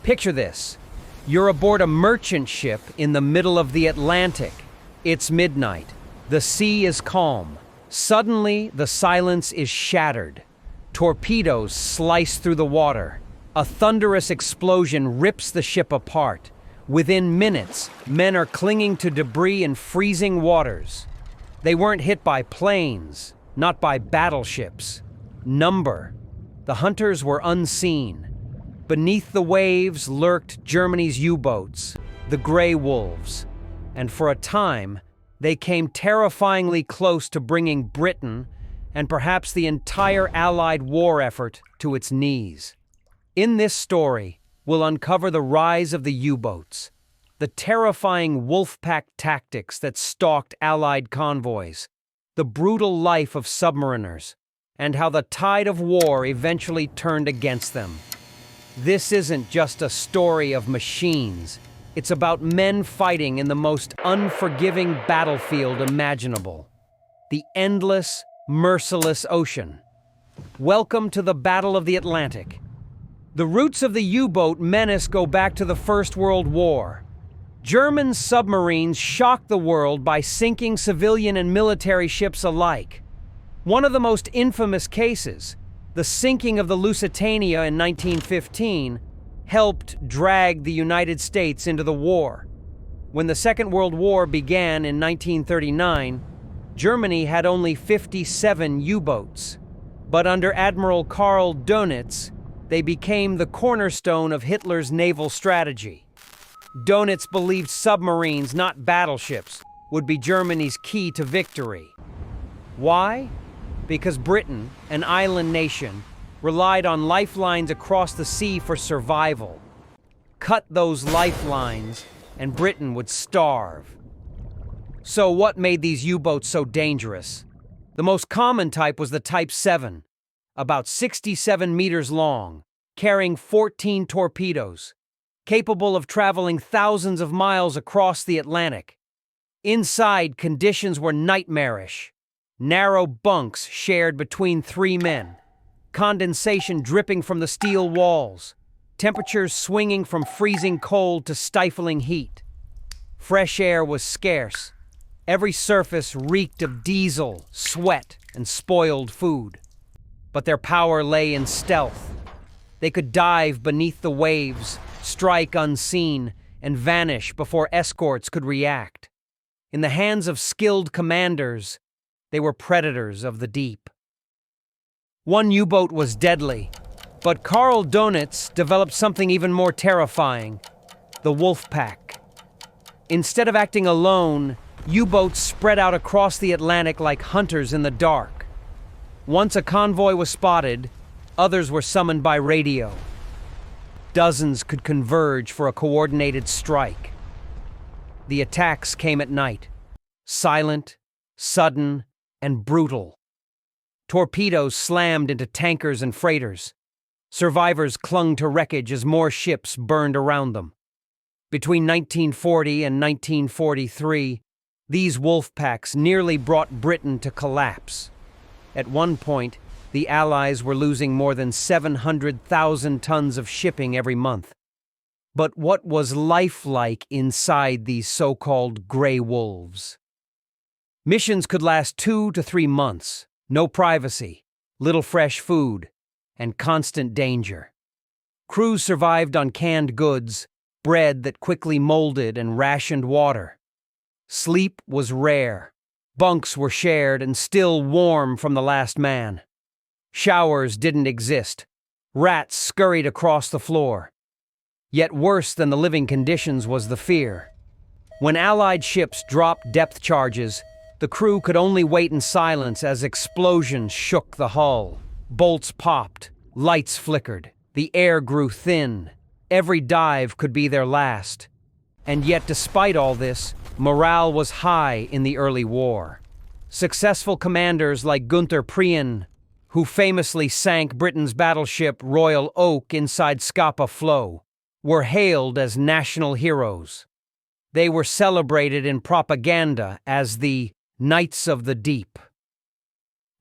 Picture this. You're aboard a merchant ship in the middle of the Atlantic. It's midnight. The sea is calm. Suddenly, the silence is shattered. Torpedoes slice through the water. A thunderous explosion rips the ship apart. Within minutes, men are clinging to debris in freezing waters. They weren't hit by planes, not by battleships. The hunters were unseen. Beneath the waves lurked Germany's U-boats, the Grey Wolves, and for a time, they came terrifyingly close to bringing Britain and perhaps the entire Allied war effort to its knees. In this story, we'll uncover the rise of the U-boats, the terrifying Wolfpack tactics that stalked Allied convoys, the brutal life of submariners, and how the tide of war eventually turned against them. This isn't just a story of machines. It's about men fighting in the most unforgiving battlefield imaginable. The endless, merciless ocean. Welcome to the Battle of the Atlantic. The roots of the U-boat menace go back to the First World War. German submarines shocked the world by sinking civilian and military ships alike. One of the most infamous cases, the sinking of the Lusitania in 1915, helped drag the United States into the war. When the Second World War began in 1939, Germany had only 57 U-boats. But under Admiral Karl Dönitz, they became the cornerstone of Hitler's naval strategy. Dönitz believed submarines, not battleships, would be Germany's key to victory. Why? Because Britain, an island nation, relied on lifelines across the sea for survival. Cut those lifelines, and Britain would starve. So what made these U-boats so dangerous? The most common type was the Type 7, about 67 meters long, carrying 14 torpedoes, capable of traveling thousands of miles across the Atlantic. Inside, conditions were nightmarish. Narrow bunks shared between 3 men, condensation dripping from the steel walls, temperatures swinging from freezing cold to stifling heat. Fresh air was scarce. Every surface reeked of diesel, sweat, and spoiled food. But their power lay in stealth. They could dive beneath the waves, strike unseen, and vanish before escorts could react. In the hands of skilled commanders, they were predators of the deep. One U-boat was deadly, but Karl Dönitz developed something even more terrifying: the Wolfpack. Instead of acting alone, U-boats spread out across the Atlantic like hunters in the dark. Once a convoy was spotted, others were summoned by radio. Dozens could converge for a coordinated strike. The attacks came at night, silent, sudden, and brutal. Torpedoes slammed into tankers and freighters. Survivors clung to wreckage as more ships burned around them. Between 1940 and 1943, these Wolfpacks nearly brought Britain to collapse. At one point, the Allies were losing more than 700,000 tons of shipping every month. But what was life like inside these so-called Grey Wolves? Missions could last 2 to 3 months, no privacy, little fresh food, and constant danger. Crews survived on canned goods, bread that quickly molded, and rationed water. Sleep was rare. Bunks were shared and still warm from the last man. Showers didn't exist. Rats scurried across the floor. Yet worse than the living conditions was the fear. When Allied ships dropped depth charges, the crew could only wait in silence as explosions shook the hull. Bolts popped, lights flickered, the air grew thin. Every dive could be their last. And yet, despite all this, morale was high in the early war. Successful commanders like Günther Prien, who famously sank Britain's battleship Royal Oak inside Scapa Flow, were hailed as national heroes. They were celebrated in propaganda as the Knights of the Deep.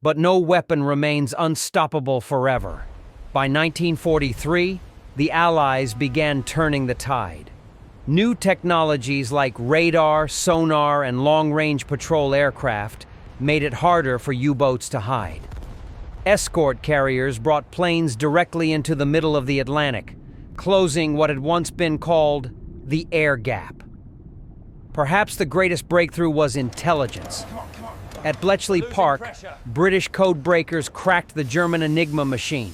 But no weapon remains unstoppable forever. By 1943, the Allies began turning the tide. New technologies like radar, sonar, and long-range patrol aircraft made it harder for U-boats to hide. Escort carriers brought planes directly into the middle of the Atlantic, closing what had once been called the air gap. Perhaps the greatest breakthrough was intelligence. At Bletchley Park, British code breakers cracked the German Enigma machine.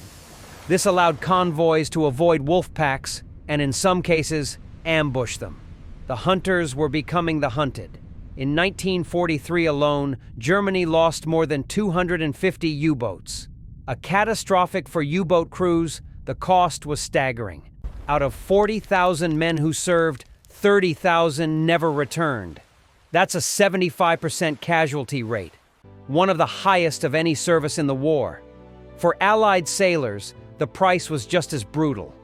This allowed convoys to avoid Wolfpacks and, in some cases, ambush them. The hunters were becoming the hunted. In 1943 alone, Germany lost more than 250 U-boats. A catastrophic for U-boat crews, the cost was staggering. Out of 40,000 men who served, 30,000 never returned. That's a 75% casualty rate, one of the highest of any service in the war. For Allied sailors, the price was just as brutal.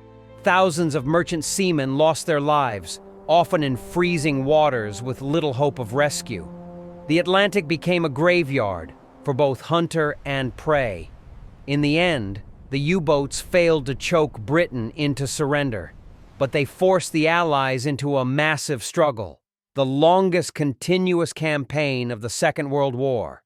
Thousands of merchant seamen lost their lives, often in freezing waters with little hope of rescue. The Atlantic became a graveyard for both hunter and prey. In the end, the U-boats failed to choke Britain into surrender, but they forced the Allies into a massive struggle, the longest continuous campaign of the Second World War.